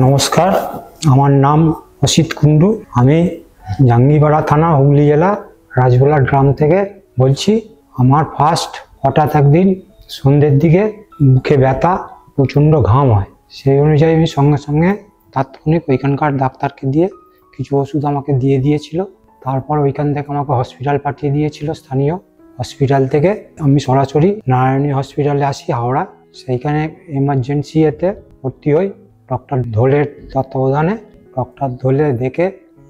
নমস্কার, আমার নাম অসিত কুণ্ডু। আমি জাঙ্গিপাড়া থানা, হুগলি জেলা, রাজবোলা গ্রাম থেকে বলছি। আমার ফার্স্ট হঠাৎ একদিন সন্ধ্যের দিকে মুখে ব্যথা, প্রচণ্ড ঘাম হয়। সেই অনুযায়ী আমি সঙ্গে সঙ্গে তাৎক্ষণিক ওইখানকার ডাক্তারকে দিয়ে কিছু ওষুধ আমাকে দিয়ে দিয়েছিল। তারপর ওইখান থেকে আমাকে হসপিটাল পাঠিয়ে দিয়েছিল। স্থানীয় হসপিটাল থেকে আমি সরাসরি নারায়ণী হসপিটালে আসি, হাওড়া। সেইখানে এমার্জেন্সি এতে ভর্তি হই ডক্টর ধোলের তত্ত্বাবধানে। ডক্টর ধোলে দেখে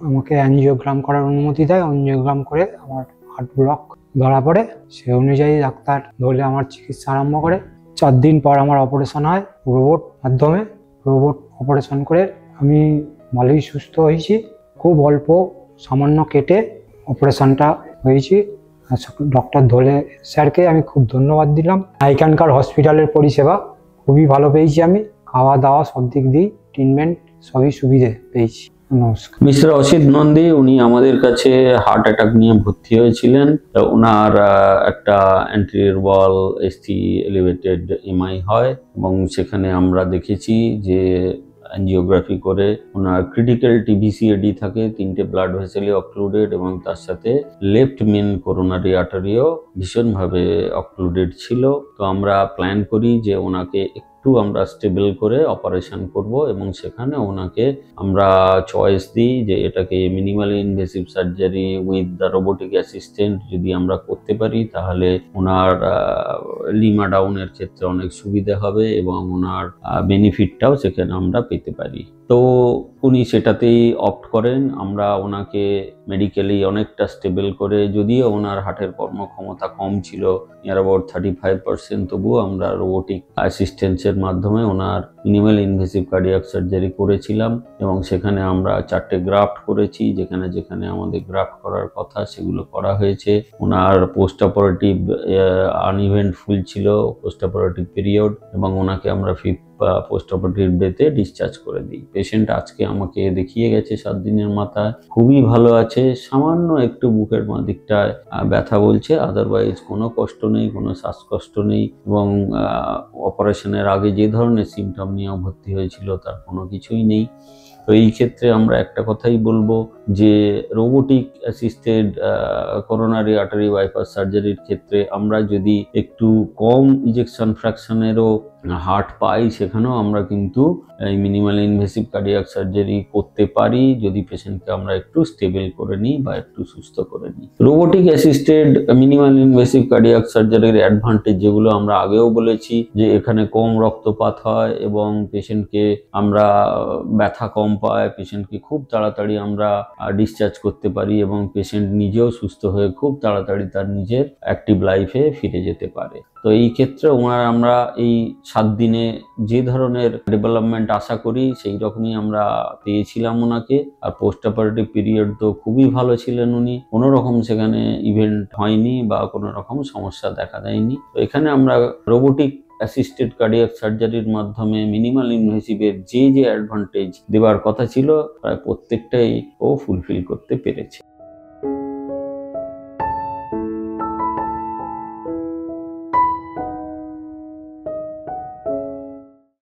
আমাকে অ্যাঞ্জিওগ্রাম করার অনুমতি দেয়। অ্যাঞ্জিওগ্রাম করে আমার হার্ট ব্লক ধরা পড়ে। সেই অনুযায়ী ডাক্তার ধোলে আমার চিকিৎসা আরম্ভ করে। 4 দিন পর আমার অপারেশন হয় রোবট মাধ্যমে। রোবট অপারেশন করে আমি ভালোই সুস্থ হয়েছি। খুব অল্প সামান্য কেটে অপারেশনটা হয়েছি। ডক্টর ধোলে স্যারকে আমি খুব ধন্যবাদ দিলাম। এখানকার হসপিটালের পরিষেবা খুবই ভালো পেয়েছি। আমি খাওয়া দাওয়া সব দিক দিয়ে ট্রিটমেন্ট সবই সুবিধে পেয়েছি। নমস্কার। মিস্টার অসিত নন্দী, উনি আমাদের কাছে হার্ট অ্যাটাক নিয়ে ভর্তি হয়েছিলেন। ওনার একটা অ্যান্টেরিয়র ওয়াল এসটি এলিভেটেড এমআই হয় এবং সেখানে আমরা দেখেছি যে অ্যাঞ্জিওগ্রাফি করে ওনার ক্রিটিক্যাল টিভিসিএডি থাকে, 3টে ব্লাড ভেসেলই অক্লুডেড এবং তার সাথে লেফট মেন করোনারি আর্টারিও ভীষণভাবে অক্লুডেড ছিল। তো আমরা প্ল্যান করি যে ওনাকে আমরা স্টেবল করে অপারেশন করব এবং সেখানে ওনাকে আমরা চয়েস দিই যে এটাকে minimally invasive surgery with the robotic assistant যদি আমরা করতে পারি তাহলে ওনার লিমা ডাউনের ক্ষেত্রে অনেক সুবিধা হবে এবং ওনার বেনিফিটটাও সেখানে আমরা পেতে পারি। তো উনি সেটাতেই অপ্ট করেন। আমরা ওনাকে মেডিকেলি অনেকটা স্টেবল করে, যদিও ওনার হার্টের কর্মক্ষমতা কম ছিল, নিয়ার অ্যাবাউট 35%, তবুও আমরা রোবোটিক অ্যাসিস্ট্যান্সের মাধ্যমে ওনার মিনিমাল ইনভেসিভ কার্ডিয়াক সার্জারি করেছিলাম এবং সেখানে আমরা 4টে গ্রাফট করেছি। যেখানে যেখানে আমাদের গ্রাফট করার কথা সেগুলো করা হয়েছে। ওনার পোস্ট অপারেটিভ আনইভেন্টফুল ছিল পোস্ট অপারেটিভ পিরিয়ড এবং ওনাকে আমরা 5th পোস্ট অপারেটিভ ডেতে ডিসচার্জ করে দিই। পেশেন্ট আজকে আমাকে দেখিয়ে গেছে 7 দিনের মাথায়, খুবই ভালো আছে। সামান্য একটু বুকের দিকটায় ব্যথা বলছে, আদারওয়াইজ কোনো কষ্ট নেই, কোনো শ্বাসকষ্ট নেই এবং অপারেশনের আগে যে ধরনের সিমটম নিয়ে ভর্তি হয়েছিল তার কোনো কিছুই নেই। তো এই ক্ষেত্রে আমরা একটা কথাই বলবো যে robotic assisted coronary artery bypass সার্জারির ক্ষেত্রে আমরা যদি একটু কম ইজেকশন ফ্র্যাকশনেরও হার্ট পাই, সেখানেও আমরা কিন্তু এই মিনিমাল ইনভেসিভ কার্ডিয়াক সার্জারি করতে পারি যদি পেশেন্টকে আমরা একটু স্টেবল করে নিই বা একটু সুস্থ করে নিই। Robotic assisted minimal invasive cardiac সার্জারির অ্যাডভান্টেজ যেগুলো আমরা আগেও বলেছি, যে এখানে কম রক্তপাত হয় এবং পেশেন্টকে আমরা ব্যথা কম পায়, পেশেন্টকে খুব তাড়াতাড়ি আমরা ডিসচার্জ করতে পারি এবং পেশেন্ট নিজেও সুস্থ হয়ে খুব তাড়াতাড়ি তার নিজের অ্যাক্টিভ লাইফে ফিরে যেতে পারে। তো এই ক্ষেত্রে আমরা এই 7 দিনে যে ধরনের ডেভেলপমেন্ট আশা করি সেই রকমই আমরা পেয়েছিলাম ওনাকে। আর পোস্ট অপারেটিভ পিরিয়ড তো খুবই ভালো ছিলেন উনি, কোনো রকম সেখানে ইভেন্ট হয়নি বা কোনো রকম সমস্যা দেখা দেয়নি। তো এখানে আমরা রোবোটিক অ্যাসিস্টেড কার্ডিয়াক সার্জারির মাধ্যমে মিনিমাল ইনভেসিভের যে অ্যাডভান্টেজ দেওয়ার কথা ছিল প্রায় প্রত্যেকটাই ও ফুলফিল করতে পেরেছে।